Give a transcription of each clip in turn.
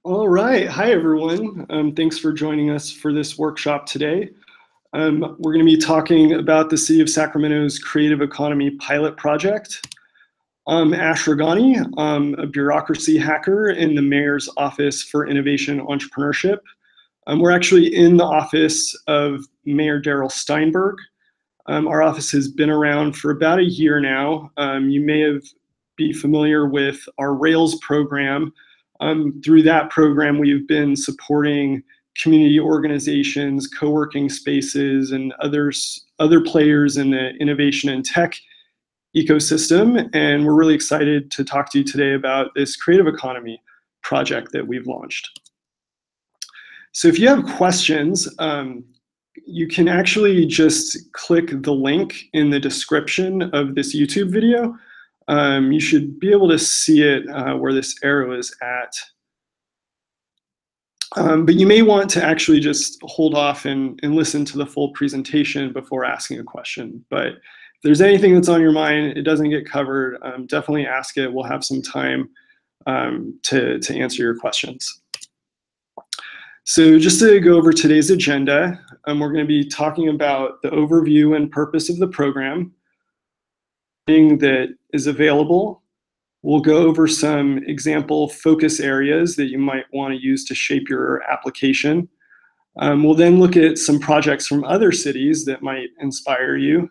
All right. Hi, everyone. Thanks for joining us for this workshop today. We're going to be talking about the City of Sacramento's Creative Economy Pilot Project. I'm Ash Ragani, a bureaucracy hacker in the Mayor's Office for Innovation and Entrepreneurship. We're actually in the office of Mayor Darrell Steinberg. Our office has been around for about a year now. You may be familiar with our Rails program. Through that program, we've been supporting community organizations, co-working spaces, and other players in the innovation and tech ecosystem. And we're really excited to talk to you today about this creative economy project that we've launched. So if you have questions, you can actually just click the link in the description of this YouTube video. You should be able to see it where this arrow is at. But you may want to actually just hold off and listen to the full presentation before asking a question. But if there's anything that's on your mind, it doesn't get covered, definitely ask it. We'll have some time to answer your questions. So just to go over today's agenda, we're going to be talking about the overview and purpose of the program that is available. We'll go over some example focus areas that you might want to use to shape your application. We'll then look at some projects from other cities that might inspire you.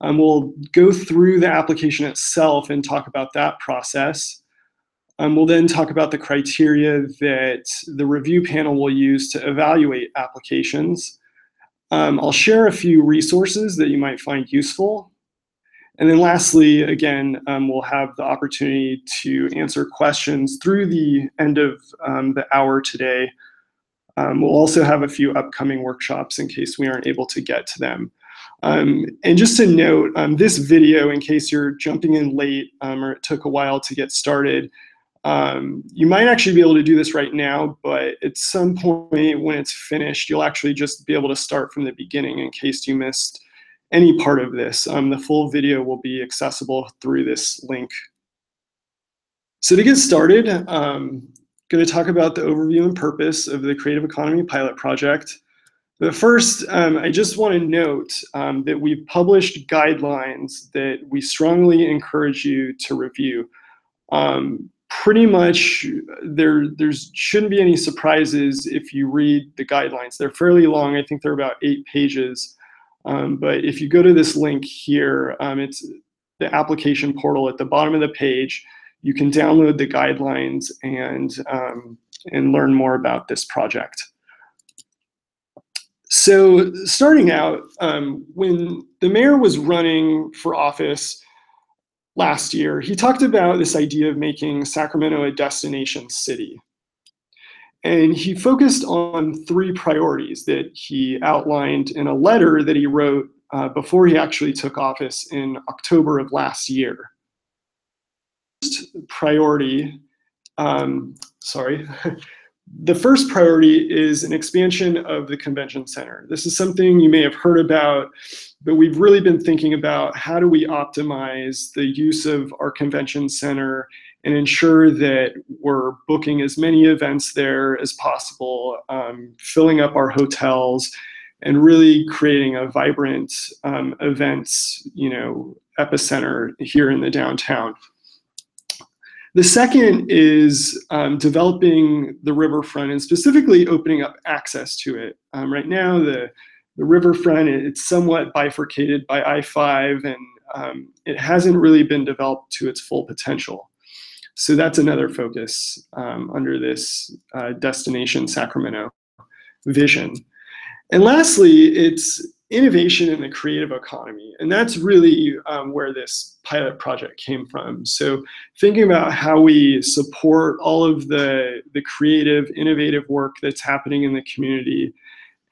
We'll go through the application itself and talk about that process. We'll then talk about the criteria that the review panel will use to evaluate applications. I'll share a few resources that you might find useful. And then lastly, again, we'll have the opportunity to answer questions through the end of the hour today. We'll also have a few upcoming workshops in case we aren't able to get to them. And just to note, this video, in case you're jumping in late or it took a while to get started, you might actually be able to do this right now, but at some point when it's finished, you'll actually just be able to start from the beginning in case you missed any part of this. The full video will be accessible through this link. So to get started, I'm going to talk about the overview and purpose of the Creative Economy Pilot Project. But first, I just want to note that we've published guidelines that we strongly encourage you to review. Pretty much, there shouldn't be any surprises if you read the guidelines. They're fairly long. I think they're about 8 pages. But if you go to this link here, it's the application portal at the bottom of the page. You can download the guidelines and learn more about this project. So starting out, when the mayor was running for office last year, he talked about this idea of making Sacramento a destination city. And he focused on 3 priorities that he outlined in a letter that he wrote before he actually took office in October of last year. First priority, the first priority is an expansion of the convention center. This is something you may have heard about, but we've really been thinking about how do we optimize the use of our convention center and ensure that we're booking as many events there as possible, filling up our hotels, and really creating a vibrant events, epicenter here in the downtown. The second is developing the riverfront and specifically opening up access to it. Right now, the riverfront, it's somewhat bifurcated by I-5, and it hasn't really been developed to its full potential. So that's another focus under this Destination Sacramento vision. And lastly, it's innovation in the creative economy. And that's really where this pilot project came from. So thinking about how we support all of the creative, innovative work that's happening in the community,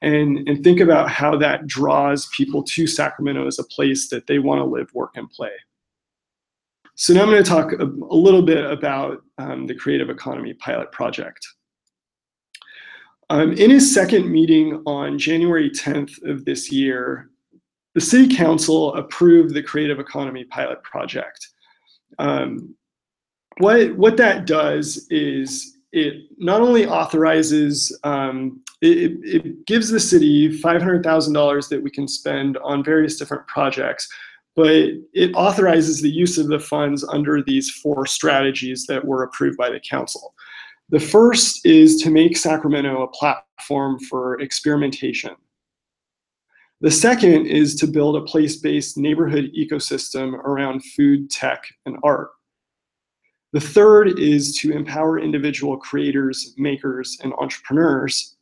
and think about how that draws people to Sacramento as a place that they want to live, work, and play. So now I'm going to talk a little bit about the Creative Economy Pilot Project. In his second meeting on January 10th of this year, the City Council approved the Creative Economy Pilot Project. What that does is it not only authorizes, it gives the city $500,000 that we can spend on various different projects, but it authorizes the use of the funds under these 4 strategies that were approved by the council. The first is to make Sacramento a platform for experimentation. The second is to build a place-based neighborhood ecosystem around food, tech, and art. The third is to empower individual creators, makers, and entrepreneurs.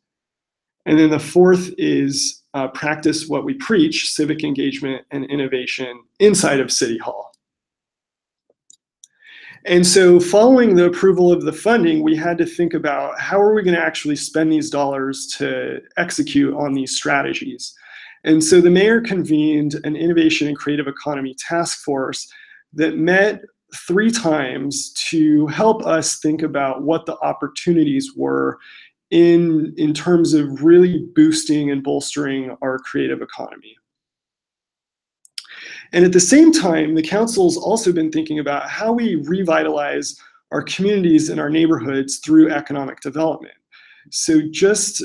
And then the fourth is practice what we preach, civic engagement and innovation inside of City Hall. And so following the approval of the funding, we had to think about how are we going to actually spend these dollars to execute on these strategies. And so the mayor convened an innovation and creative economy task force that met 3 times to help us think about what the opportunities were in terms of really boosting and bolstering our creative economy. And at the same time, the council's also been thinking about how we revitalize our communities and our neighborhoods through economic development. So just,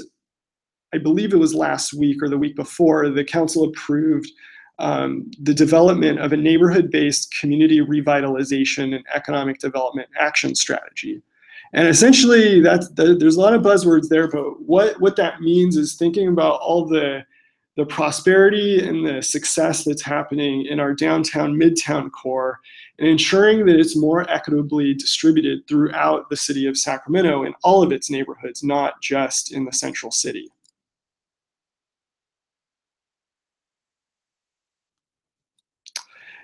I believe it was last week or the week before, the council approved the development of a neighborhood-based community revitalization and economic development action strategy. And essentially, there's a lot of buzzwords there, but what that means is thinking about all the prosperity and the success that's happening in our downtown, midtown core, and ensuring that it's more equitably distributed throughout the city of Sacramento in all of its neighborhoods, not just in the central city.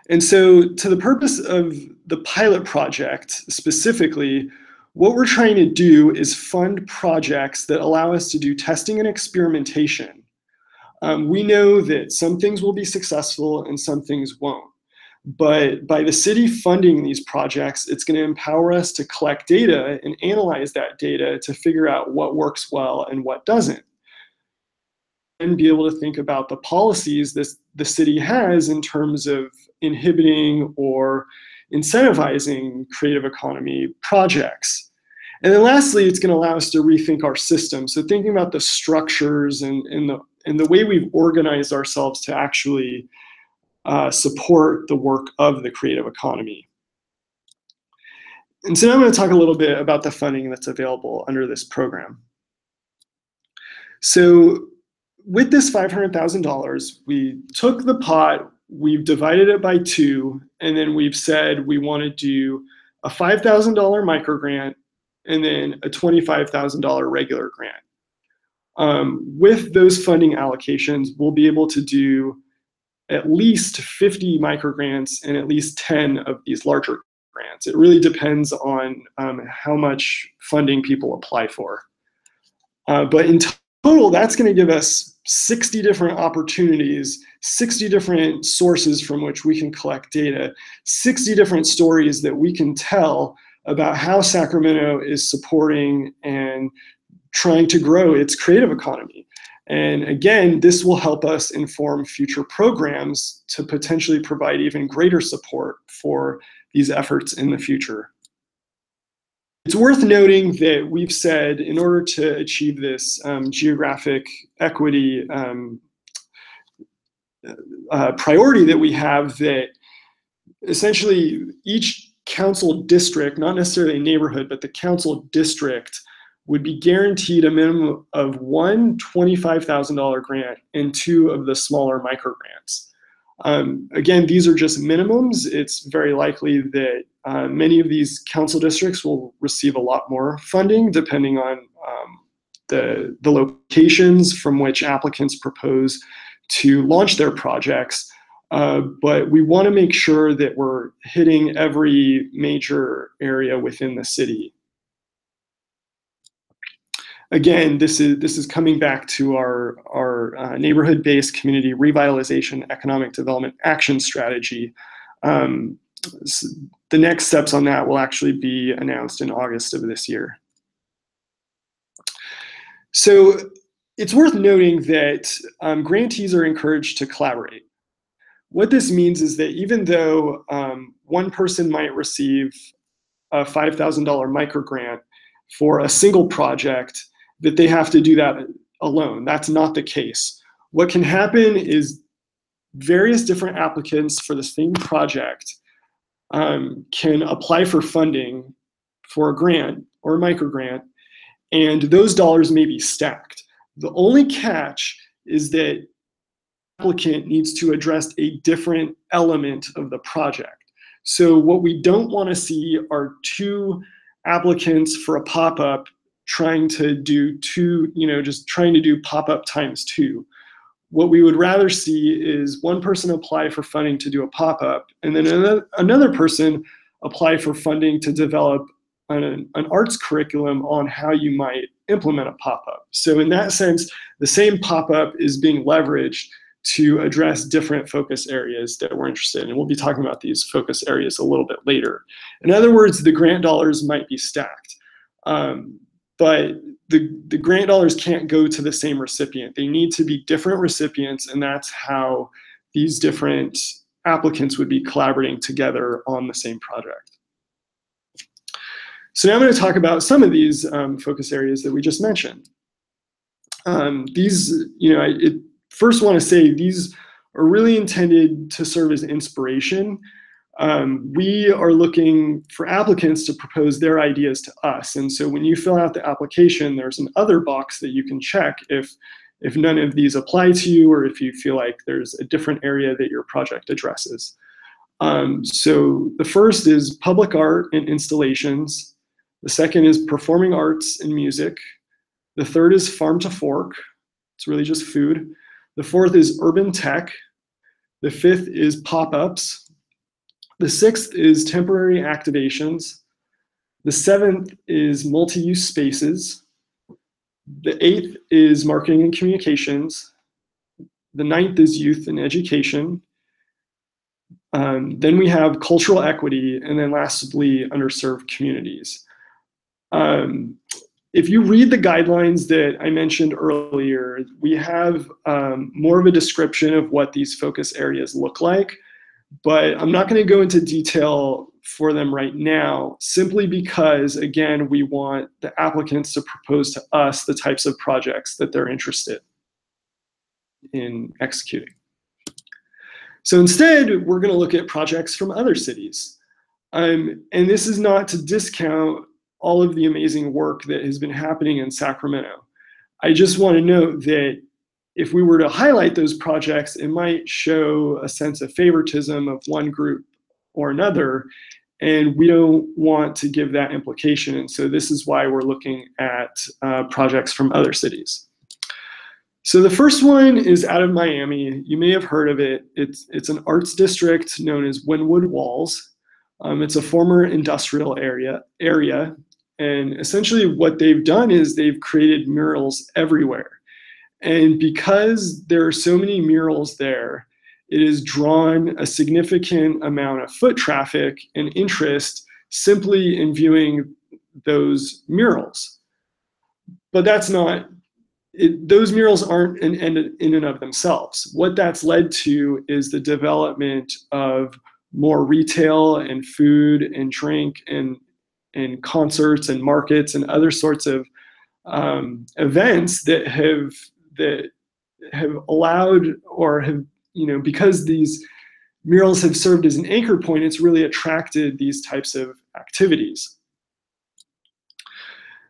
And so to the purpose of the pilot project specifically, what we're trying to do is fund projects that allow us to do testing and experimentation. We know that some things will be successful and some things won't. But by the city funding these projects, it's going to empower us to collect data and analyze that data to figure out what works well and what doesn't. And be able to think about the policies that the city has in terms of inhibiting or incentivizing creative economy projects. And then lastly, it's going to allow us to rethink our system. So thinking about the structures and the way we've organized ourselves to actually support the work of the creative economy. And so now I'm going to talk a little bit about the funding that's available under this program. So with this $500,000, we took the pot, we've divided it by 2, and then we've said we want to do a $5,000 micro grant and then a $25,000 regular grant. With those funding allocations, we'll be able to do at least 50 micro grants and at least 10 of these larger grants. It really depends on how much funding people apply for. But in total, that's going to give us 60 different opportunities, 60 different sources from which we can collect data, 60 different stories that we can tell about how Sacramento is supporting and trying to grow its creative economy. And again, this will help us inform future programs to potentially provide even greater support for these efforts in the future. It's worth noting that we've said in order to achieve this geographic equity priority that we have, that essentially each council district, not necessarily a neighborhood, but the council district would be guaranteed a minimum of 1 $25,000 grant and 2 of the smaller micro grants. Again, these are just minimums. It's very likely that many of these council districts will receive a lot more funding depending on the locations from which applicants propose to launch their projects. But we want to make sure that we're hitting every major area within the city. Again, this is coming back to our neighborhood-based community revitalization economic development action strategy. The next steps on that will actually be announced in August of this year. So it's worth noting that grantees are encouraged to collaborate. What this means is that even though one person might receive a $5,000 micro grant, for a single project that they have to do that alone. That's not the case. What can happen is various different applicants for the same project can apply for funding for a grant or a micro grant, and those dollars may be stacked. The only catch is that the applicant needs to address a different element of the project. So what we don't want to see are two applicants for a pop-up trying to do just trying to do pop-up times two. What we would rather see is one person apply for funding to do a pop-up, and then another person apply for funding to develop an arts curriculum on how you might implement a pop-up. So in that sense, the same pop-up is being leveraged to address different focus areas that we're interested in. And we'll be talking about these focus areas a little bit later. In other words, the grant dollars might be stacked, but the grant dollars can't go to the same recipient. They need to be different recipients, and that's how these different applicants would be collaborating together on the same project. So now I'm going to talk about some of these focus areas that we just mentioned. First want to say these are really intended to serve as inspiration. We are looking for applicants to propose their ideas to us. And so when you fill out the application, there's an other box that you can check if none of these apply to you, or if you feel like there's a different area that your project addresses. So the first is public art and installations. The second is performing arts and music. The third is farm to fork. It's really just food. The fourth is urban tech. The fifth is pop-ups. The sixth is temporary activations. The seventh is multi-use spaces. The eighth is marketing and communications. The ninth is youth and education. Then we have cultural equity, and then lastly, underserved communities. If you read the guidelines that I mentioned earlier, we have more of a description of what these focus areas look like, but I'm not going to go into detail for them right now, simply because, again, we want the applicants to propose to us the types of projects that they're interested in executing. So instead, we're going to look at projects from other cities. And this is not to discount all of the amazing work that has been happening in Sacramento. I just want to note that if we were to highlight those projects, it might show a sense of favoritism of one group or another, and we don't want to give that implication. And so this is why we're looking at projects from other cities. So the first one is out of Miami. You may have heard of it. It's an arts district known as Wynwood Walls. It's a former industrial area, and essentially what they've done is they've created murals everywhere. And because there are so many murals there, it has drawn a significant amount of foot traffic and interest simply in viewing those murals. But that's not, those murals aren't an end in and of themselves. What that's led to is the development of more retail and food and drink and concerts and markets and other sorts of events that have allowed, or have, because these murals have served as an anchor point, it's really attracted these types of activities.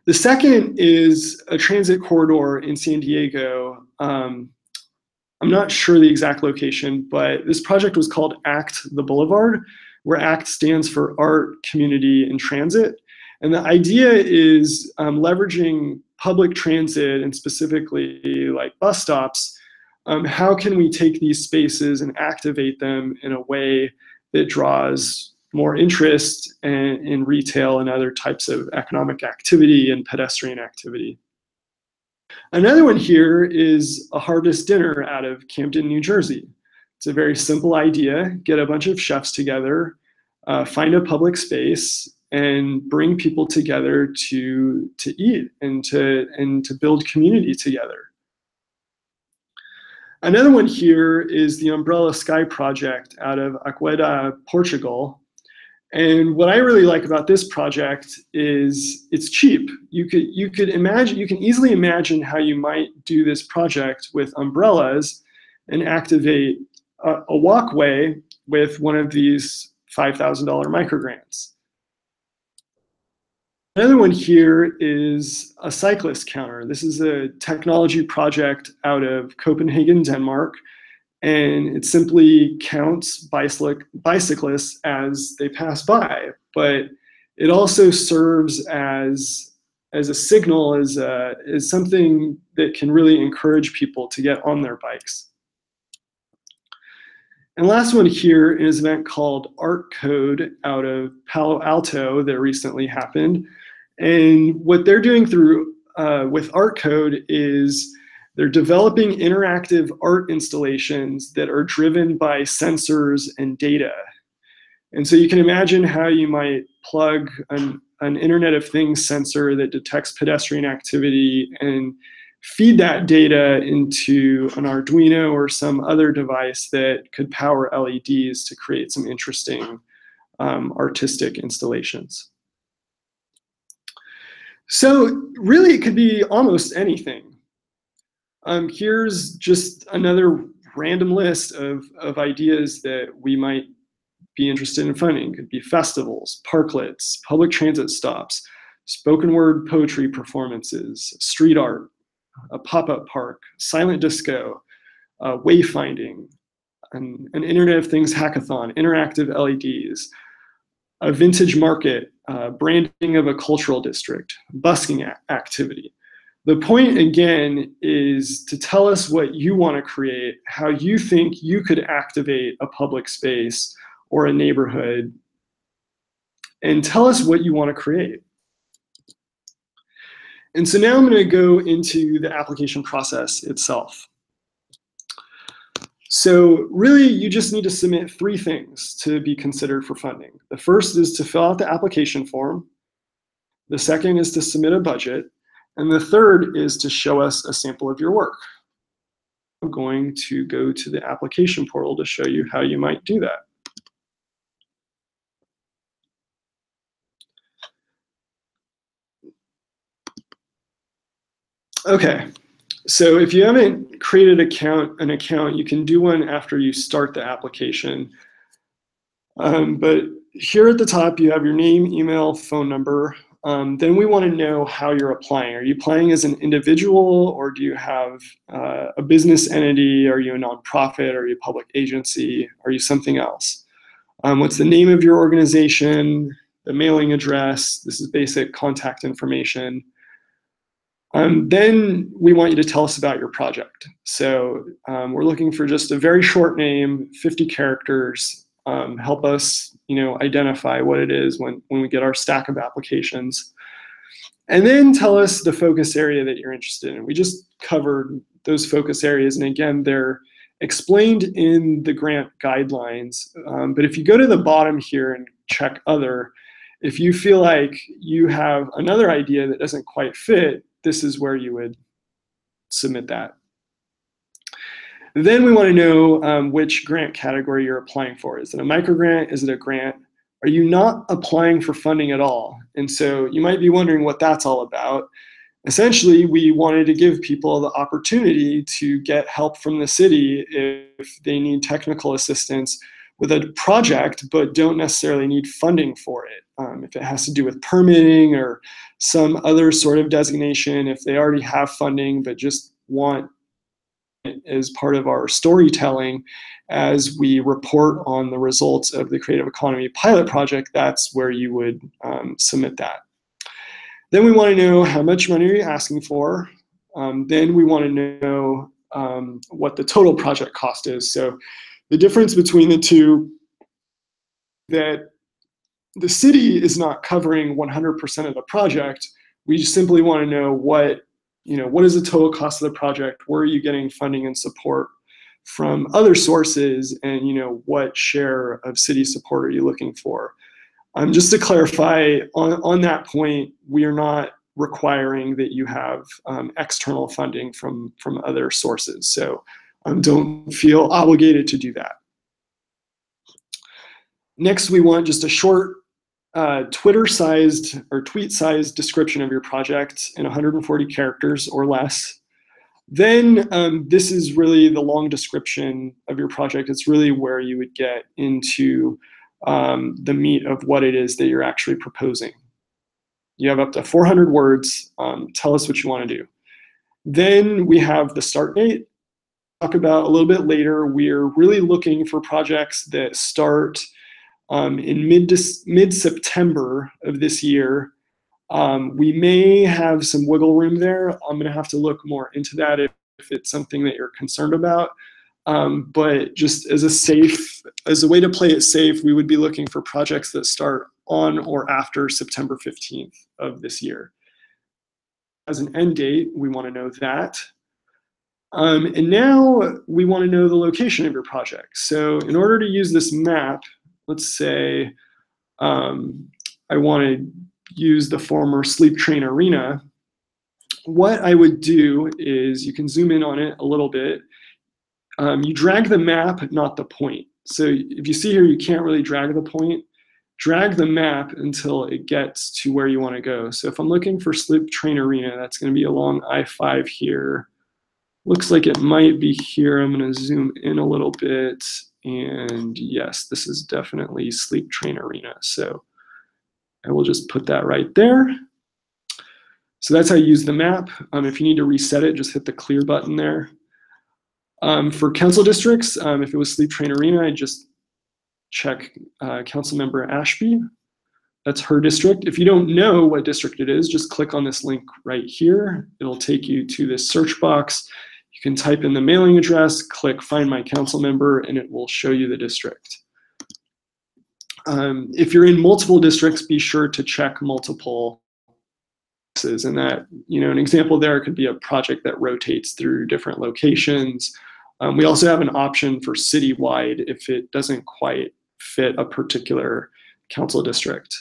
The second is a transit corridor in San Diego. I'm not sure the exact location, but this project was called ACT the Boulevard, where ACT stands for Art, Community, and Transit. And the idea is leveraging public transit, and specifically like bus stops. How can we take these spaces and activate them in a way that draws more interest in retail and other types of economic activity and pedestrian activity? Another one here is a harvest dinner out of Camden, New Jersey. It's a very simple idea. Get a bunch of chefs together, find a public space, and bring people together to eat and to build community together. Another one here is the Umbrella Sky Project out of Aqueda, Portugal. And what I really like about this project is it's cheap. You can easily imagine how you might do this project with umbrellas and activate a walkway with one of these $5,000 microgrants. Another one here is a cyclist counter. This is a technology project out of Copenhagen, Denmark, and it simply counts bicyclists as they pass by. But it also serves as a signal, as something that can really encourage people to get on their bikes. And last one here is an event called Art Code out of Palo Alto that recently happened. And what they're doing through with Art Code is they're developing interactive art installations that are driven by sensors and data. And so you can imagine how you might plug an Internet of Things sensor that detects pedestrian activity and feed that data into an Arduino or some other device that could power LEDs to create some interesting artistic installations. So really it could be almost anything. Here's just another random list of ideas that we might be interested in funding. It could be festivals, parklets, public transit stops, spoken word poetry performances, street art, a pop-up park, silent disco, wayfinding, an Internet of Things hackathon, interactive LEDs, a vintage market, branding of a cultural district, busking activity. The point, again, is to tell us what you want to create, how you think you could activate a public space or a neighborhood, and tell us what you want to create. And so now I'm going to go into the application process itself. So really, you just need to submit 3 things to be considered for funding. The first is to fill out the application form. The second is to submit a budget. And the third is to show us a sample of your work. I'm going to go to the application portal to show you how you might do that. Okay, so if you haven't created an account, you can do one after you start the application. But here at the top, you have your name, email, phone number. Then we want to know how you're applying. Are you applying as an individual, or do you have a business entity? Are you a nonprofit? Are you a public agency? Are you something else? What's the name of your organization? The mailing address? This is basic contact information. Then we want you to tell us about your project. So we're looking for just a very short name, 50 characters. Help us, identify what it is when we get our stack of applications. And then tell us the focus area that you're interested in. We just covered those focus areas, and again, they're explained in the grant guidelines. But if you go to the bottom here and check other, if you feel like you have another idea that doesn't quite fit, this is where you would submit that. Then we want to know which grant category you're applying for. Is it a microgrant? Is it a grant? Are you not applying for funding at all? And so you might be wondering what that's all about. Essentially, we wanted to give people the opportunity to get help from the city if they need technical assistance with a project, but don't necessarily need funding for it. If it has to do with permitting or some other sort of designation, if they already have funding, but just want it as part of our storytelling as we report on the results of the Creative Economy pilot project, that's where you would submit that. Then we want to know how much money are you asking for. Then we want to know what the total project cost is. So the difference between the two, that the city is not covering 100% of the project. We just simply want to know what is the total cost of the project? Where are you getting funding and support from other sources? And what share of city support are you looking for? Just to clarify on that point, we are not requiring that you have external funding from other sources. So don't feel obligated to do that. Next, we want just a short Twitter-sized or tweet-sized description of your project in 140 characters or less. Then this is really the long description of your project. It's really where you would get into the meat of what it is that you're actually proposing. You have up to 400 words. Tell us what you want to do. Then we have the start date. Talk about a little bit later. We're really looking for projects that start in mid-September of this year. We may have some wiggle room there. I'm going to have to look more into that if it's something that you're concerned about. But just as a way to play it safe, we would be looking for projects that start on or after September 15th of this year. As an end date, we want to know that. And now we want to know the location of your project. So in order to use this map, let's say I want to use the former Sleep Train Arena. What I would do is, you can zoom in on it a little bit. You drag the map, not the point. So if you see here, you can't really drag the point. Drag the map until it gets to where you want to go. So if I'm looking for Sleep Train Arena, that's going to be along I-5 here. Looks like it might be here. I'm going to zoom in a little bit. And yes, this is definitely Sleep Train Arena. So I will just put that right there. So that's how you use the map. If you need to reset it, just hit the clear button there. For council districts, if it was Sleep Train Arena, I just check Councilmember Ashby. That's her district. If you don't know what district it is, just click on this link right here. It'll take you to this search box. You can type in the mailing address, click Find My Council Member, and it will show you the district. If you're in multiple districts, be sure to check multiple boxes. And that, an example there could be a project that rotates through different locations. We also have an option for citywide if it doesn't quite fit a particular council district.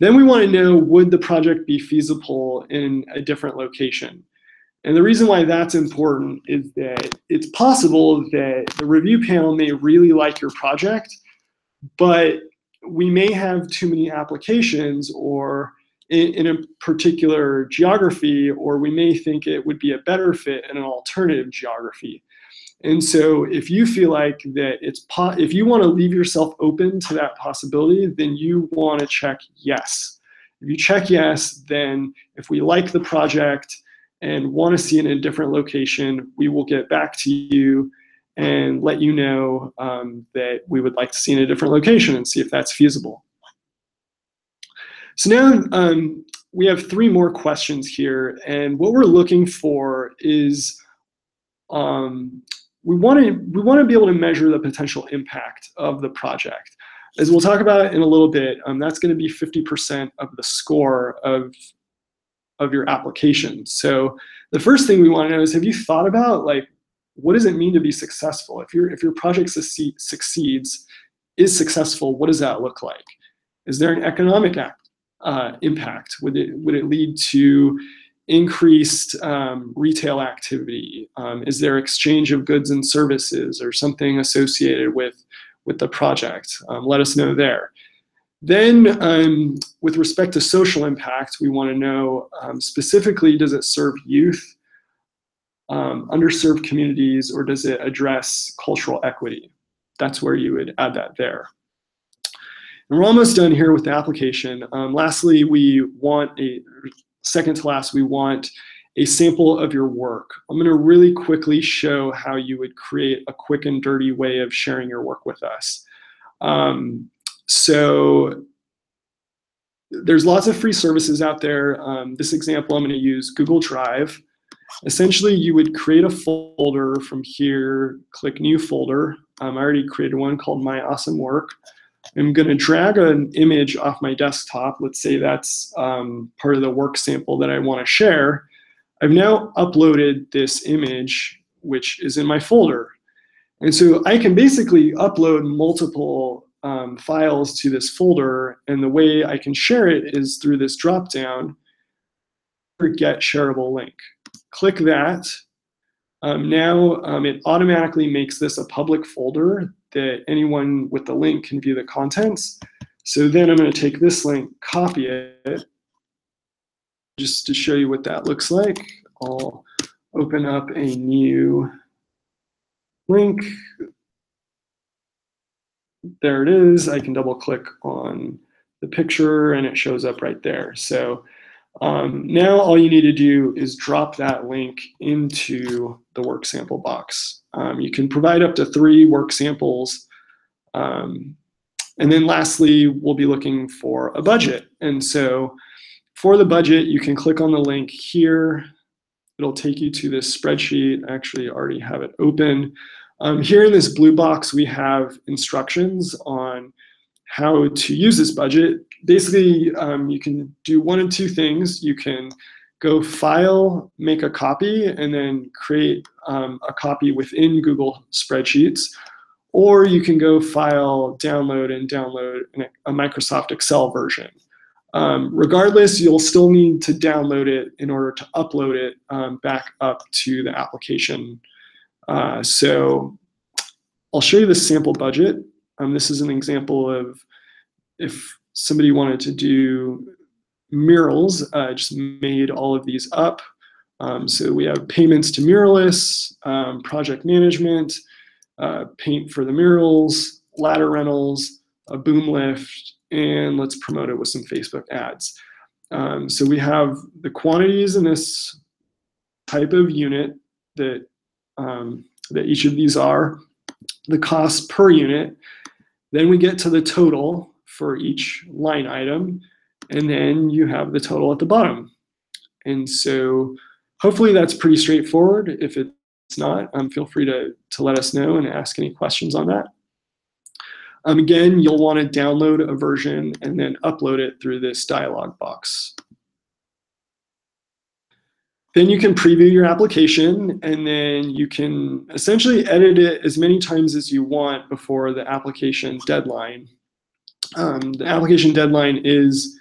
Then we want to know, would the project be feasible in a different location? And the reason why that's important is that it's possible that the review panel may really like your project, but we may have too many applications or in a particular geography, or we may think it would be a better fit in an alternative geography. And so if you feel like that if you want to leave yourself open to that possibility, then you want to check yes. If you check yes, then if we like the project and want to see it in a different location, we will get back to you and let you know that we would like to see it in a different location and see if that's feasible. So now we have 3 more questions here, and what we're looking for is we want to be able to measure the potential impact of the project. As we'll talk about in a little bit, that's going to be 50% of the score of your application. So the first thing we want to know is, have you thought about, like, what does it mean to be successful? If your project succeeds, is successful, what does that look like? Is there an economic impact? Would it lead to increased retail activity? Is there exchange of goods and services or something associated with the project? Let us know there. Then with respect to social impact, we want to know specifically, does it serve youth, underserved communities, or does it address cultural equity? That's where you would add that there. And we're almost done here with the application. Lastly, second to last, we want a sample of your work. I'm going to really quickly show how you would create a quick and dirty way of sharing your work with us. So there's lots of free services out there. This example, I'm going to use Google Drive. Essentially, you would create a folder from here, click New Folder. I already created one called My Awesome Work. I'm going to drag an image off my desktop. Let's say that's part of the work sample that I want to share. I've now uploaded this image, which is in my folder. And so I can basically upload multiple files to this folder, and the way I can share it is through this drop-down, Get Shareable Link. Click that. Now it automatically makes this a public folder that anyone with the link can view the contents. So then I'm going to take this link, copy it, just to show you what that looks like. I'll open up a new link. There it is. I can double click on the picture and it shows up right there. So now all you need to do is drop that link into the work sample box. You can provide up to 3 work samples. And then lastly, we'll be looking for a budget. And so for the budget, you can click on the link here. It'll take you to this spreadsheet. I actually already have it open. Here in this blue box, we have instructions on how to use this budget. Basically, you can do one of 2 things. You can go File, make a copy, and then create a copy within Google Spreadsheets. Or you can go File, Download, and download a Microsoft Excel version. Regardless, you'll still need to download it in order to upload it back up to the application. So I'll show you the sample budget. This is an example of if somebody wanted to do murals, just made all of these up. So we have payments to muralists, project management, paint for the murals, ladder rentals, a boom lift, and let's promote it with some Facebook ads. So we have the quantities in this type of unit that each of these are, the cost per unit. Then we get to the total for each line item, and then you have the total at the bottom. And so hopefully that's pretty straightforward. If it's not, feel free to let us know and ask any questions on that. Again, you'll want to download a version and then upload it through this dialog box. Then you can preview your application, and then you can essentially edit it as many times as you want before the application deadline. The application deadline is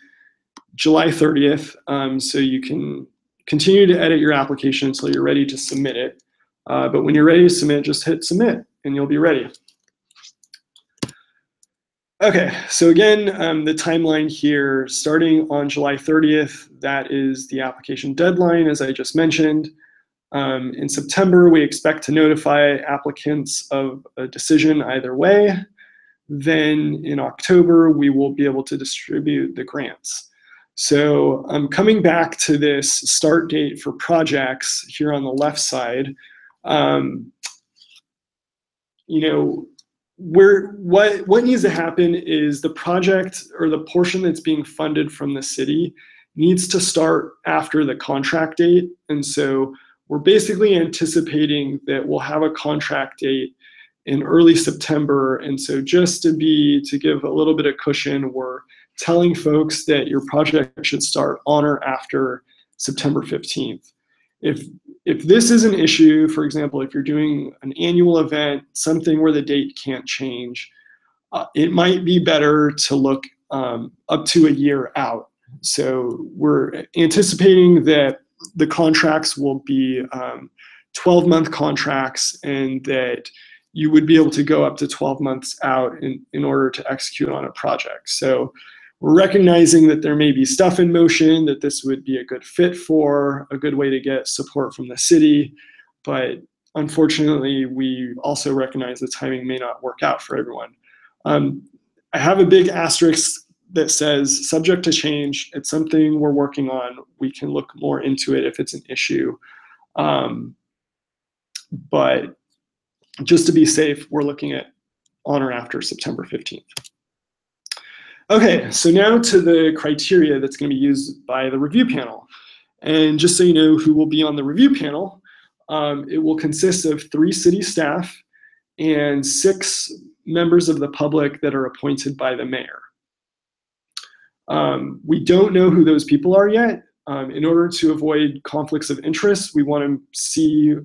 July 30th, so you can continue to edit your application until you're ready to submit it. But when you're ready to submit, just hit submit and you'll be ready. Okay, so again, the timeline here, starting on July 30th, that is the application deadline, as I just mentioned. In September, we expect to notify applicants of a decision either way. Then in October, we will be able to distribute the grants. So I'm coming back to this start date for projects here on the left side. What needs to happen is the project or the portion that's being funded from the city needs to start after the contract date. And so we're basically anticipating that we'll have a contract date in early September. And so just to give a little bit of cushion, we're telling folks that your project should start on or after September 15th. If this is an issue, for example, if you're doing an annual event, something where the date can't change, it might be better to look up to a year out. So we're anticipating that the contracts will be 12-month contracts, and that you would be able to go up to 12 months out in order to execute on a project. So we're recognizing that there may be stuff in motion that this would be a good fit for, a good way to get support from the city, but unfortunately, we also recognize the timing may not work out for everyone. I have a big asterisk that says subject to change. It's something we're working on. We can look more into it if it's an issue. But just to be safe, we're looking at on or after September 15th. Okay, so now to the criteria that's going to be used by the review panel. And just so you know who will be on the review panel, it will consist of 3 city staff and 6 members of the public that are appointed by the mayor. We don't know who those people are yet. In order to avoid conflicts of interest, we want to see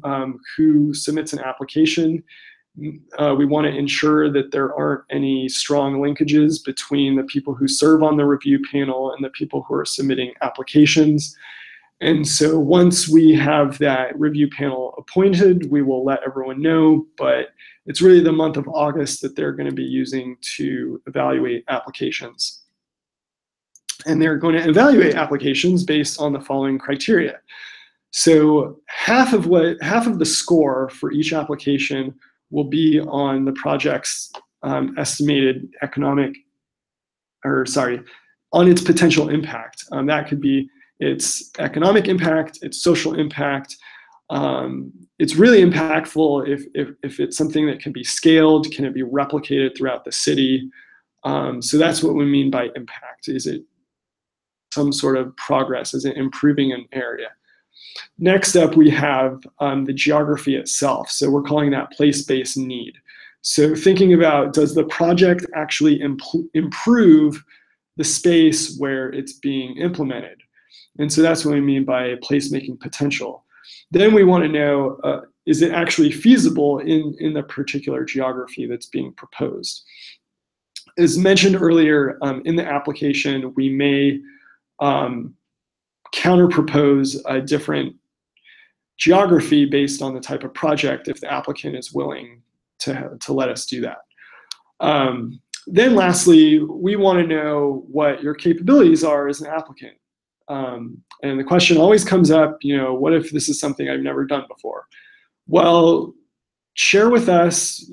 who submits an application. We want to ensure that there aren't any strong linkages between the people who serve on the review panel and the people who are submitting applications. And so once we have that review panel appointed, we will let everyone know, but it's really the month of August that they're going to be using to evaluate applications. And they're going to evaluate applications based on the following criteria. So half of the score for each application will be on the project's estimated on its potential impact. That could be its economic impact, its social impact. It's really impactful if it's something that can be scaled, can it be replicated throughout the city? So that's what we mean by impact. Is it some sort of progress? Is it improving an area? Next up, we have the geography itself. So we're calling that place-based need. So thinking about, does the project actually improve the space where it's being implemented? And so that's what we mean by placemaking potential. Then we want to know, is it actually feasible in the particular geography that's being proposed? As mentioned earlier, in the application, we may counter-propose a different geography based on the type of project if the applicant is willing to let us do that. Then lastly, we want to know what your capabilities are as an applicant. And the question always comes up, what if this is something I've never done before? Well, share with us,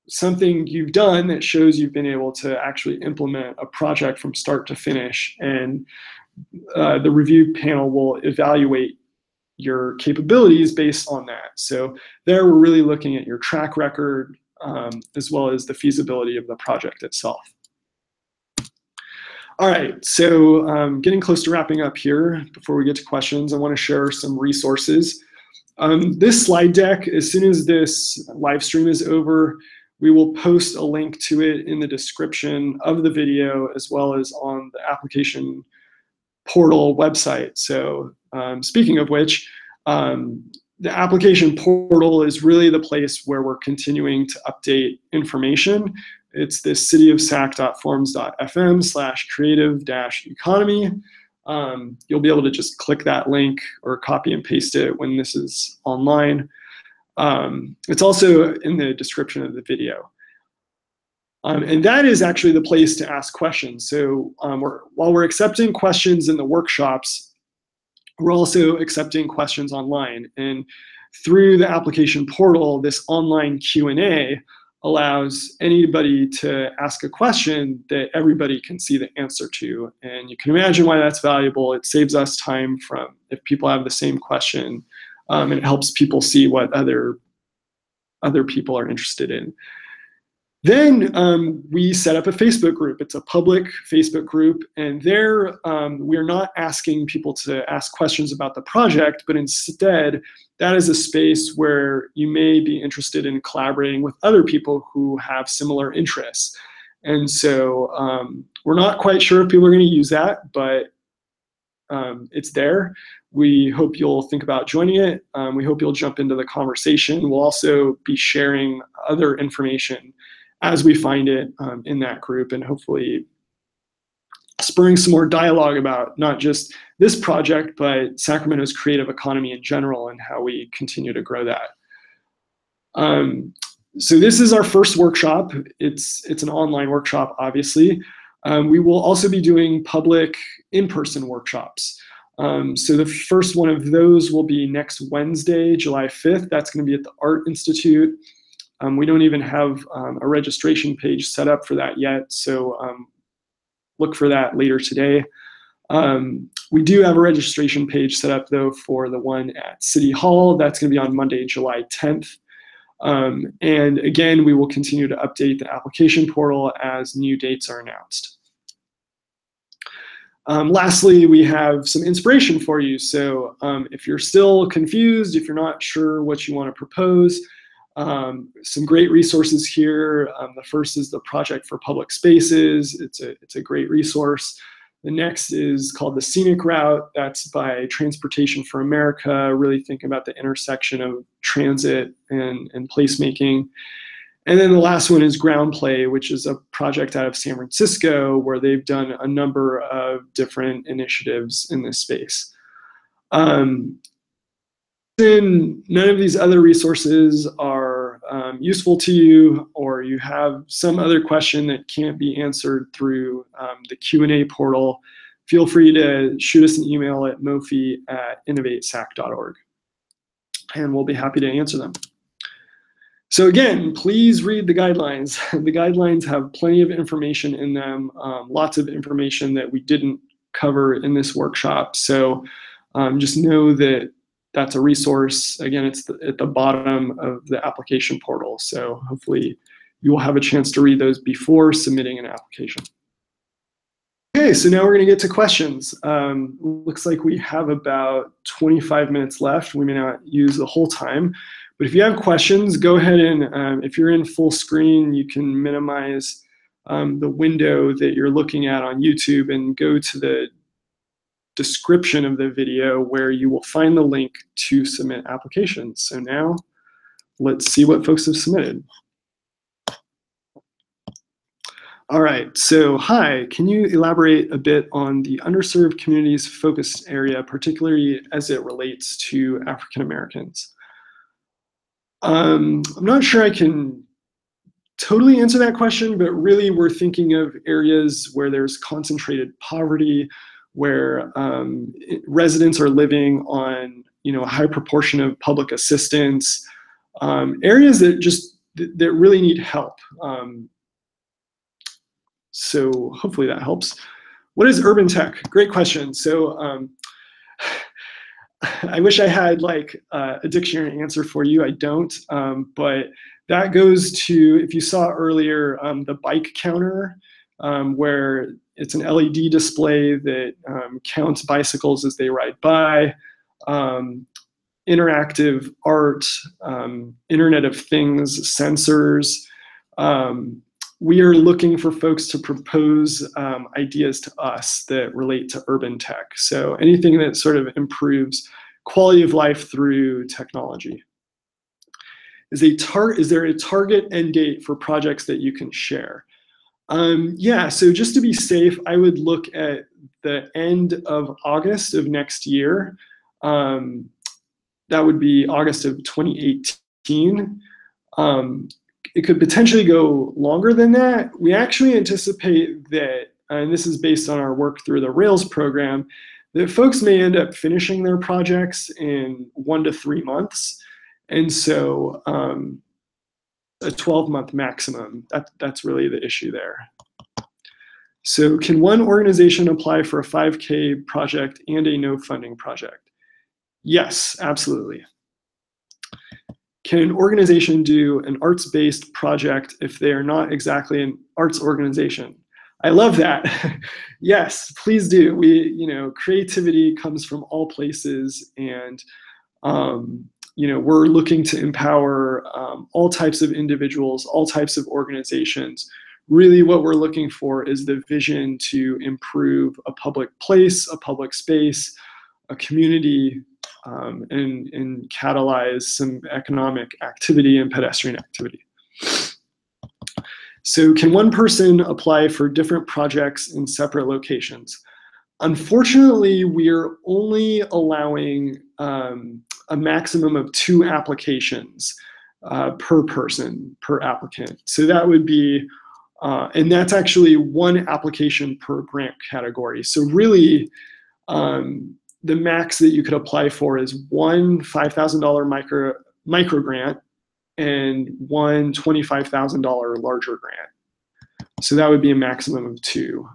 something you've done that shows you've been able to actually implement a project from start to finish, and the review panel will evaluate your capabilities based on that. So there we're really looking at your track record as well as the feasibility of the project itself. All right, so getting close to wrapping up here. Before we get to questions, I want to share some resources. This slide deck, as soon as this live stream is over, we will post a link to it in the description of the video as well as on the application portal website. So speaking of which, the application portal is really the place where we're continuing to update information. It's this cityofsac.forums.fm/creative-economy. You'll be able to just click that link or copy and paste it when this is online. It's also in the description of the video. And that is actually the place to ask questions. So while we're accepting questions in the workshops, we're also accepting questions online. And through the application portal, this online Q&A allows anybody to ask a question that everybody can see the answer to. And you can imagine why that's valuable. It saves us time from if people have the same question, and it helps people see what other people are interested in. Then we set up a Facebook group. It's a public Facebook group, and there we're not asking people to ask questions about the project, but instead that is a space where you may be interested in collaborating with other people who have similar interests. And so we're not quite sure if people are going to use that, but it's there. We hope you'll think about joining it. We hope you'll jump into the conversation. We'll also be sharing other information as we find it in that group, and hopefully spurring some more dialogue about not just this project, but Sacramento's creative economy in general and how we continue to grow that. So this is our first workshop. It's an online workshop, obviously. We will also be doing public in-person workshops. So the first one of those will be next Wednesday, July 5th. That's going to be at the Art Institute. We don't even have a registration page set up for that yet, so look for that later today. We do have a registration page set up, though, for the one at City Hall. That's going to be on Monday, July 10th. And again, we will continue to update the application portal as new dates are announced. Lastly, we have some inspiration for you. So if you're still confused, if you're not sure what you want to propose, some great resources here. The first is the Project for Public Spaces. It's a great resource. The next is called the Scenic Route. That's by Transportation for America, really thinking about the intersection of transit and placemaking. And then the last one is Ground Play, which is a project out of San Francisco where they've done a number of different initiatives in this space. Then none of these other resources are useful to you, or you have some other question that can't be answered through the Q&A portal, feel free to shoot us an email at mofi@innovatesac.org, and we'll be happy to answer them. So again, please read the guidelines. The guidelines have plenty of information in them, lots of information that we didn't cover in this workshop. So just know that that's a resource. Again, it's at the bottom of the application portal. So hopefully you will have a chance to read those before submitting an application. Okay, so now we're going to get to questions. Looks like we have about 25 minutes left. We may not use the whole time. But if you have questions, go ahead and if you're in full screen, you can minimize the window that you're looking at on YouTube and go to the description of the video where you will find the link to submit applications. So now let's see what folks have submitted. All right, so hi, can you elaborate a bit on the underserved communities focus area, particularly as it relates to African Americans? I'm not sure I can totally answer that question, but really we're thinking of areas where there's concentrated poverty, where residents are living on a high proportion of public assistance, areas that really need help. So hopefully that helps. What is urban tech? Great question. So I wish I had like a dictionary answer for you. I don't, but that goes to, if you saw earlier, the bike counter, where it's an LED display that counts bicycles as they ride by, interactive art, Internet of Things, sensors. We are looking for folks to propose ideas to us that relate to urban tech. So anything that sort of improves quality of life through technology. Is there a target end date for projects that you can share? Yeah, so just to be safe, I would look at the end of August of next year. That would be August of 2018. It could potentially go longer than that. We actually anticipate that, and this is based on our work through the Rails program, that folks may end up finishing their projects in 1 to 3 months. And so a 12-month maximum, that's really the issue there. So can one organization apply for a 5K project and a no funding project? Yes, absolutely. Can an organization do an arts-based project if they are not exactly an arts organization? I love that. Yes, please do. Creativity comes from all places, and we're looking to empower all types of individuals, all types of organizations. Really what we're looking for is the vision to improve a public place, a public space, a community, and catalyze some economic activity and pedestrian activity. So can one person apply for different projects in separate locations? Unfortunately, we're only allowing a maximum of 2 applications per person, per applicant. So that would be, and that's actually 1 application per grant category. So really, the max that you could apply for is 1 $5,000 micro grant and 1 $25,000 larger grant. So that would be a maximum of 2.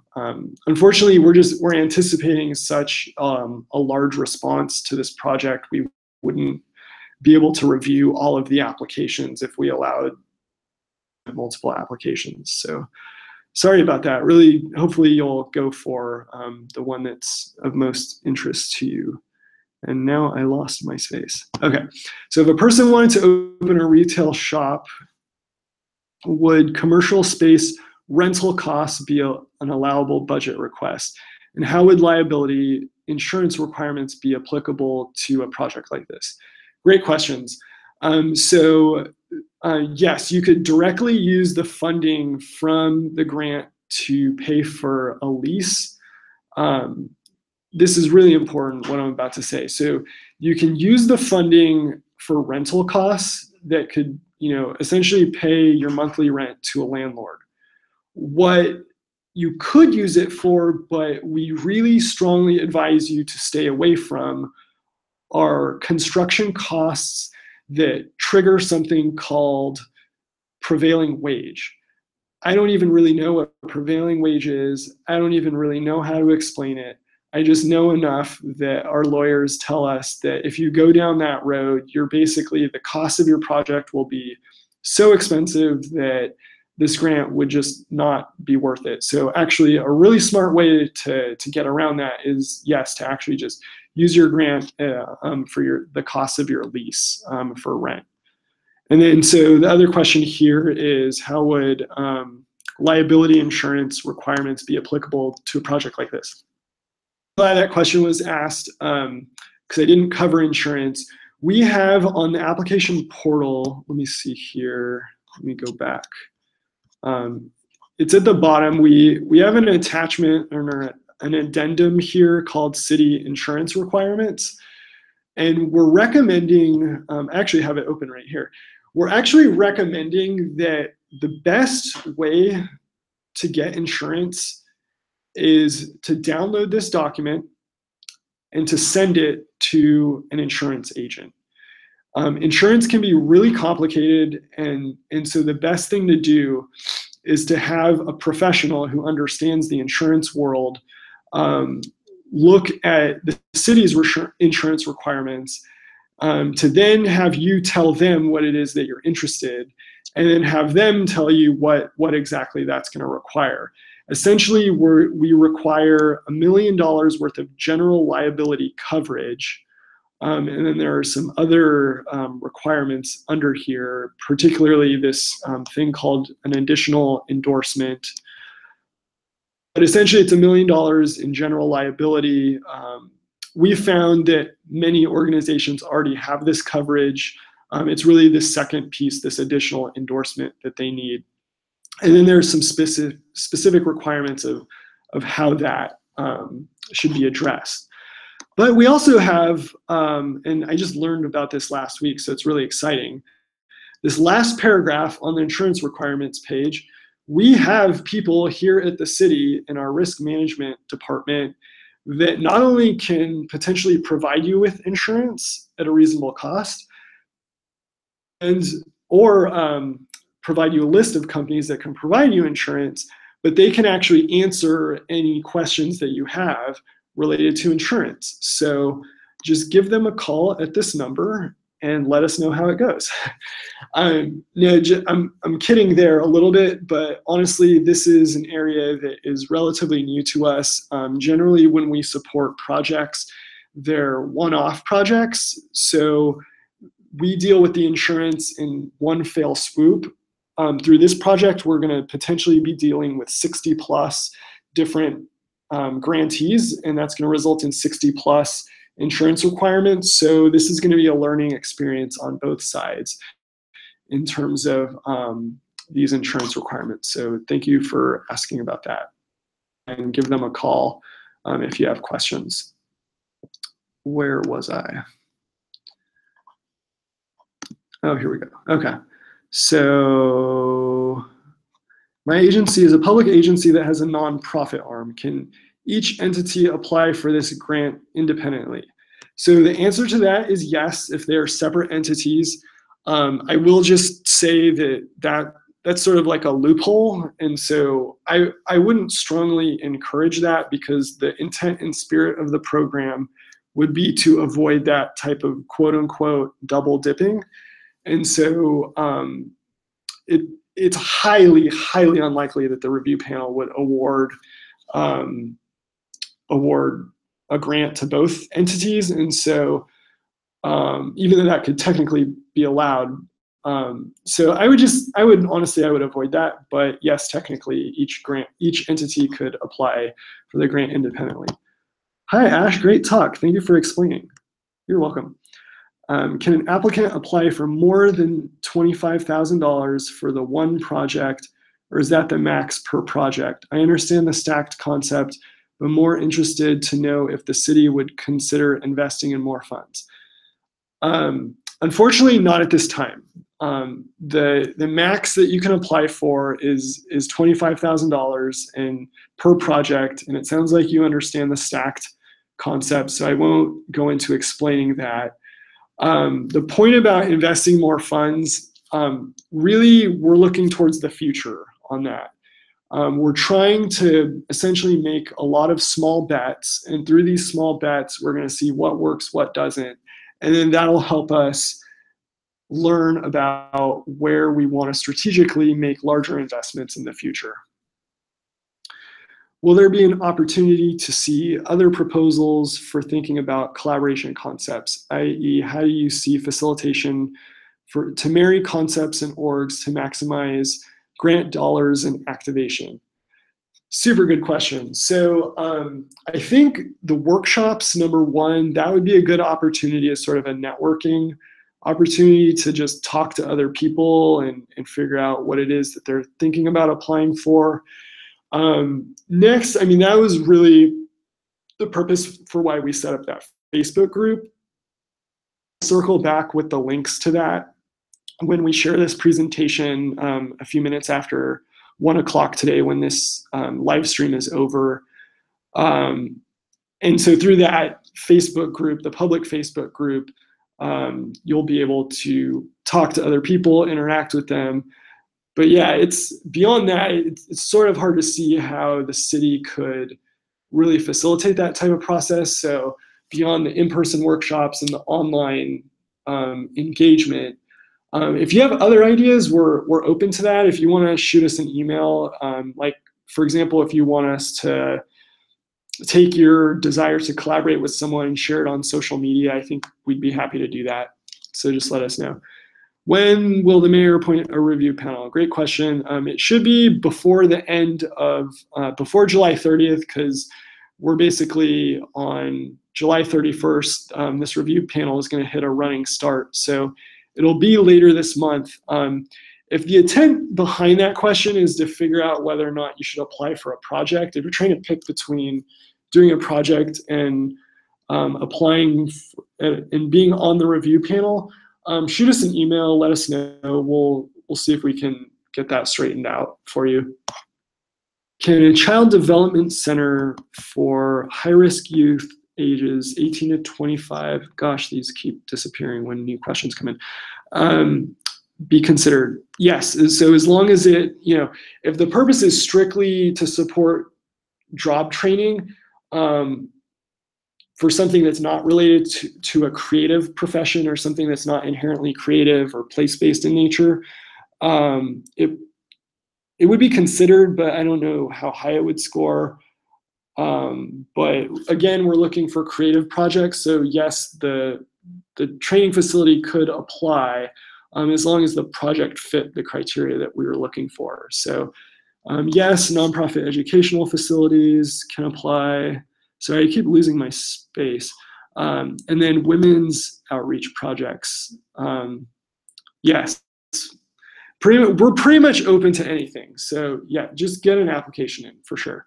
Unfortunately, we're anticipating such a large response to this project. We wouldn't be able to review all of the applications if we allowed multiple applications. So sorry about that. Really, hopefully you'll go for the one that's of most interest to you. And now I lost my space. Okay, so if a person wanted to open a retail shop, would commercial space rental costs be an allowable budget request? And how would liability insurance requirements be applicable to a project like this? Great questions. Yes, you could directly use the funding from the grant to pay for a lease. this is really important, what I'm about to say. So you can use the funding for rental costs that could, essentially pay your monthly rent to a landlord. What you could use it for, but we really strongly advise you to stay away from, are construction costs that trigger something called prevailing wage. I don't even really know what prevailing wage is. I don't even really know how to explain it. I just know enough that our lawyers tell us that if you go down that road, the cost of your project will be so expensive that this grant would just not be worth it. So actually a really smart way to get around that is, yes, to actually just use your grant for the cost of your lease for rent. And then, so the other question here is, how would liability insurance requirements be applicable to a project like this? Glad that question was asked because I didn't cover insurance. We have on the application portal, let me see here, let me go back. It's at the bottom. We have an attachment or an addendum here called city insurance requirements. And we're recommending, I actually have it open right here. We're actually recommending that the best way to get insurance is to download this document and to send it to an insurance agent. Insurance can be really complicated, and so the best thing to do is to have a professional who understands the insurance world look at the city's insurance requirements, to then have you tell them what it is that you're interested, and then have them tell you what exactly that's going to require. Essentially, we require $1 million worth of general liability coverage, and then there are some other requirements under here, particularly this thing called an additional endorsement. But essentially, it's $1 million in general liability. We found that many organizations already have this coverage. It's really the second piece, this additional endorsement that they need. And then there's some specific requirements of how that should be addressed. But we also have, and I just learned about this last week, so it's really exciting. This last paragraph on the insurance requirements page, we have people here at the city in our risk management department that not only can potentially provide you with insurance at a reasonable cost, or provide you a list of companies that can provide you insurance, but they can actually answer any questions that you have related to insurance. So just give them a call at this number and let us know how it goes. I'm kidding there a little bit, but honestly, this is an area that is relatively new to us. Generally, when we support projects, they're one-off projects. So we deal with the insurance in one fell swoop. Through this project, we're going to potentially be dealing with 60 plus different grantees, and that's going to result in 60 plus insurance requirements. So this is going to be a learning experience on both sides in terms of these insurance requirements. So thank you for asking about that, and give them a call if you have questions. Where was I? Oh, here we go. Okay. So my agency is a public agency that has a nonprofit arm. Can each entity apply for this grant independently? So the answer to that is yes, if they are separate entities. I will just say that's sort of like a loophole. And so I wouldn't strongly encourage that, because the intent and spirit of the program would be to avoid that type of quote unquote double dipping. And so it's highly, highly unlikely that the review panel would award a grant to both entities. And so even though that could technically be allowed, so I would honestly avoid that. But yes, technically each entity could apply for the grant independently. Hi, Ash, great talk. Thank you for explaining. You're welcome. Can an applicant apply for more than $25,000 for the one project, or is that the max per project? I understand the stacked concept, but more interested to know if the city would consider investing in more funds. Unfortunately, not at this time. The max that you can apply for is $25,000 and per project, and it sounds like you understand the stacked concept, so I won't go into explaining that. The point about investing more funds, really, we're looking towards the future on that. We're trying to essentially make a lot of small bets, and through these small bets, we're going to see what works, what doesn't, and then that'll help us learn about where we want to strategically make larger investments in the future. Will there be an opportunity to see other proposals for thinking about collaboration concepts, i.e., how do you see facilitation to marry concepts and orgs to maximize grant dollars and activation? Super good question. So I think the workshops, number one, that would be a good opportunity as sort of a networking opportunity to just talk to other people and figure out what it is that they're thinking about applying for. Next, I mean, that was really the purpose for why we set up that Facebook group. Circle back with the links to that when we share this presentation a few minutes after 1 o'clock today when this live stream is over. And so through that Facebook group, the public Facebook group, you'll be able to talk to other people, interact with them. But yeah, it's beyond that, it's sort of hard to see how the city could really facilitate that type of process. So beyond the in-person workshops and the online engagement, if you have other ideas, we're open to that. If you want to shoot us an email, like for example, if you want us to take your desire to collaborate with someone and share it on social media, I think we'd be happy to do that. So just let us know. When will the mayor appoint a review panel? Great question. It should be before the end of, before July 30th, because we're basically on July 31st, this review panel is going to hit a running start. So it'll be later this month. If the intent behind that question is to figure out whether or not you should apply for a project, if you're trying to pick between doing a project and applying and being on the review panel, shoot us an email, let us know. We'll see if we can get that straightened out for you. Can a child development center for high-risk youth ages 18 to 25, gosh, these keep disappearing when new questions come in, be considered? Yes, so as long as it, if the purpose is strictly to support job training, for something that's not related to a creative profession or something that's not inherently creative or place-based in nature, it would be considered, but I don't know how high it would score. But again, we're looking for creative projects. So yes, the training facility could apply as long as the project fit the criteria that we were looking for. So yes, nonprofit educational facilities can apply. Sorry, I keep losing my space. And then women's outreach projects. Yes, we're pretty much open to anything. So yeah, just get an application in for sure.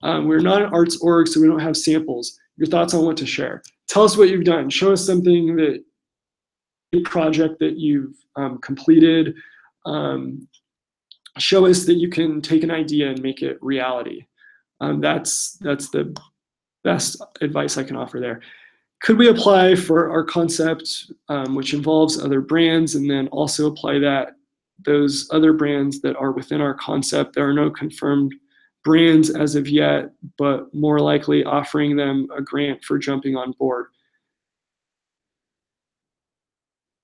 We're not an arts org, so we don't have samples. Your thoughts on what to share. Tell us what you've done. Show us something that a project that you've completed. Show us that you can take an idea and make it reality. That's the best advice I can offer there. Could we apply for our concept, which involves other brands, and then also apply those other brands that are within our concept? There are no confirmed brands as of yet, but more likely offering them a grant for jumping on board.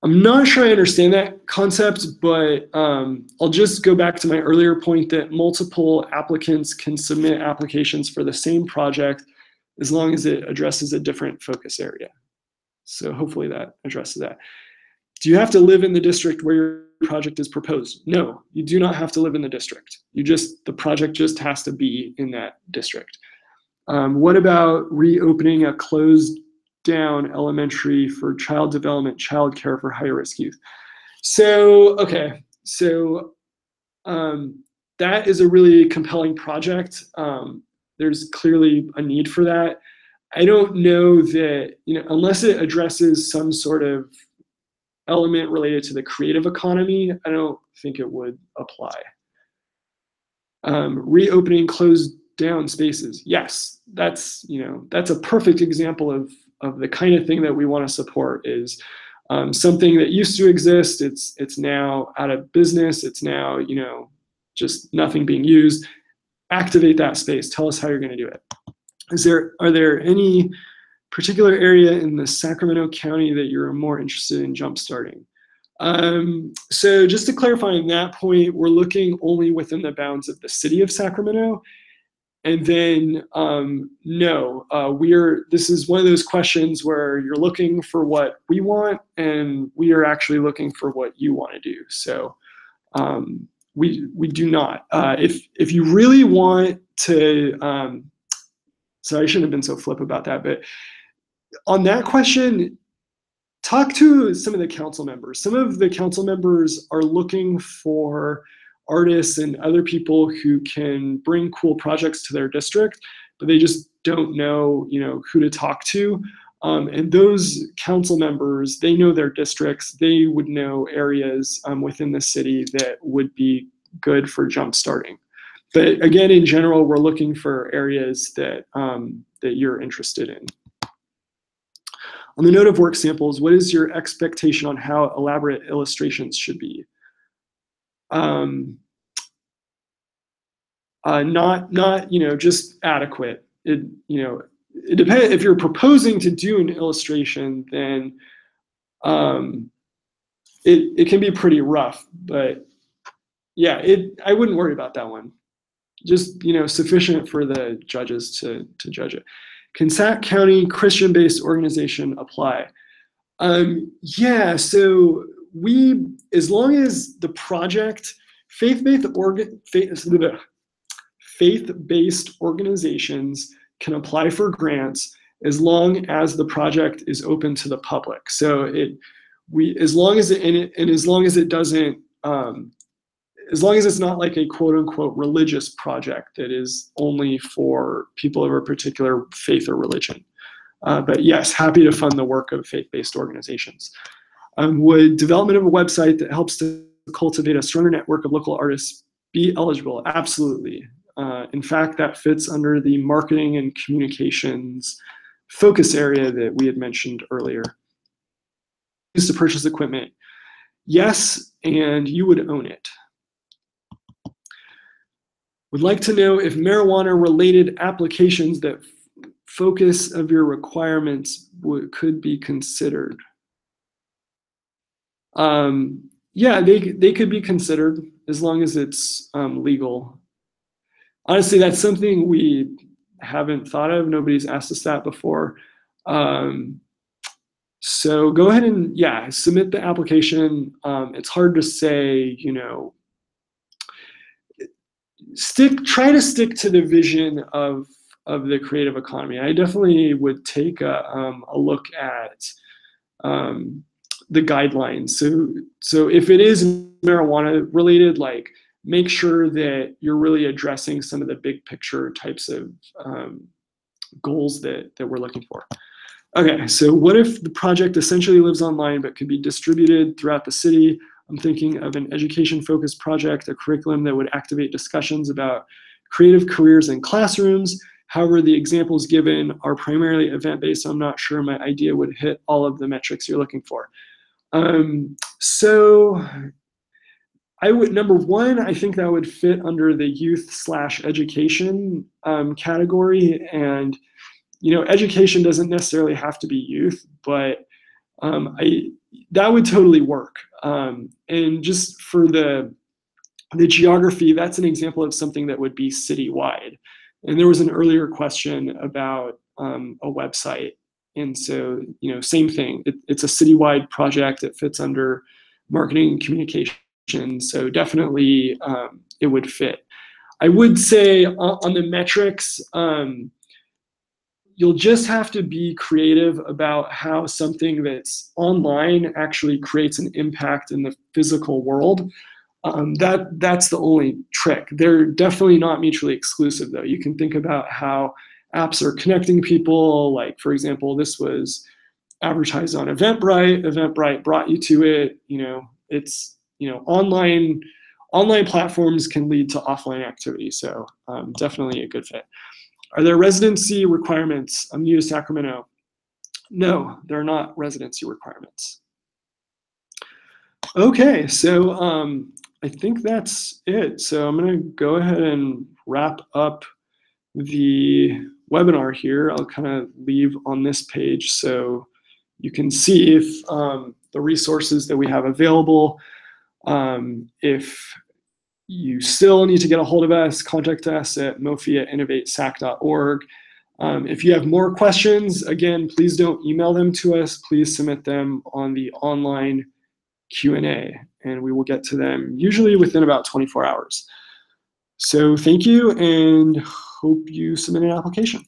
I'm not sure I understand that concept, but I'll just go back to my earlier point that multiple applicants can submit applications for the same project as long as it addresses a different focus area. So hopefully that addresses that. Do you have to live in the district where your project is proposed? No, you do not have to live in the district. The project just has to be in that district. What about reopening a closed down elementary for child development, child care for high-risk youth? So, okay, so that is a really compelling project. there's clearly a need for that. I don't know that, unless it addresses some sort of element related to the creative economy, I don't think it would apply. Reopening closed down spaces. Yes, that's a perfect example of the kind of thing that we want to support. Is something that used to exist, it's now out of business, it's now just nothing being used. Activate that space. Tell us how you're going to do it. Are there any particular area in the Sacramento County that you're more interested in jumpstarting? So just to clarify on that point, we're looking only within the bounds of the city of Sacramento. And then no, this is one of those questions where you're looking for what we want, and we are actually looking for what you want to do. So we do not. If you really want to, so I shouldn't have been so flip about that, but on that question, talk to some of the council members. Some of the council members are looking for artists and other people who can bring cool projects to their district, but they just don't know, who to talk to. And those council members, they know their districts. They would know areas within the city that would be good for jumpstarting. But again, in general, we're looking for areas that that you're interested in. On the note of work samples, what is your expectation on how elaborate illustrations should be? Not just adequate. It depends. If you're proposing to do an illustration, then it can be pretty rough. But yeah, I wouldn't worry about that one. Just sufficient for the judges to judge it. Can Sac County Christian-based organization apply? Yeah, so as long as the project, faith-based organizations can apply for grants as long as the project is open to the public. So as long as it doesn't, as long as it's not like a quote unquote religious project that is only for people of a particular faith or religion. But yes, happy to fund the work of faith-based organizations. Would development of a website that helps to cultivate a stronger network of local artists be eligible? Absolutely. In fact, that fits under the marketing and communications focus area that we had mentioned earlier. Used to purchase equipment. Yes, and you would own it. Would like to know if marijuana-related applications that focus of your requirements could be considered. Yeah, they could be considered as long as it's legal. Honestly, that's something we haven't thought of. Nobody's asked us that before. So go ahead and submit the application. It's hard to say, try to stick to the vision of the creative economy. I definitely would take a look at the guidelines. So if it is marijuana related, like make sure that you're really addressing some of the big picture types of goals that we're looking for. Okay, so what if the project essentially lives online but could be distributed throughout the city? I'm thinking of an education-focused project, a curriculum that would activate discussions about creative careers in classrooms. However, the examples given are primarily event-based. I'm not sure my idea would hit all of the metrics you're looking for. So I would, number one, I think that would fit under the youth/education category. And, education doesn't necessarily have to be youth, but that would totally work. And just for the geography, that's an example of something that would be citywide. And there was an earlier question about a website. And so, same thing. It's a citywide project that fits under marketing and communication. So definitely it would fit. I would say on the metrics, you'll just have to be creative about how something that's online actually creates an impact in the physical world. That's the only trick. They're definitely not mutually exclusive, though. You can think about how apps are connecting people. Like, for example, this was advertised on Eventbrite. Eventbrite brought you to it. It's online platforms can lead to offline activity. So definitely a good fit. Are there residency requirements? I'm new to Sacramento. No, there are not residency requirements. Okay, so I think that's it. So I'm going to go ahead and wrap up the webinar here. I'll kind of leave on this page so you can see if the resources that we have available. If you still need to get a hold of us, contact us at mofi@innovatesac.org. If you have more questions, again, please don't email them to us. Please submit them on the online Q&A, and we will get to them usually within about 24 hours. So thank you, and hope you submit an application.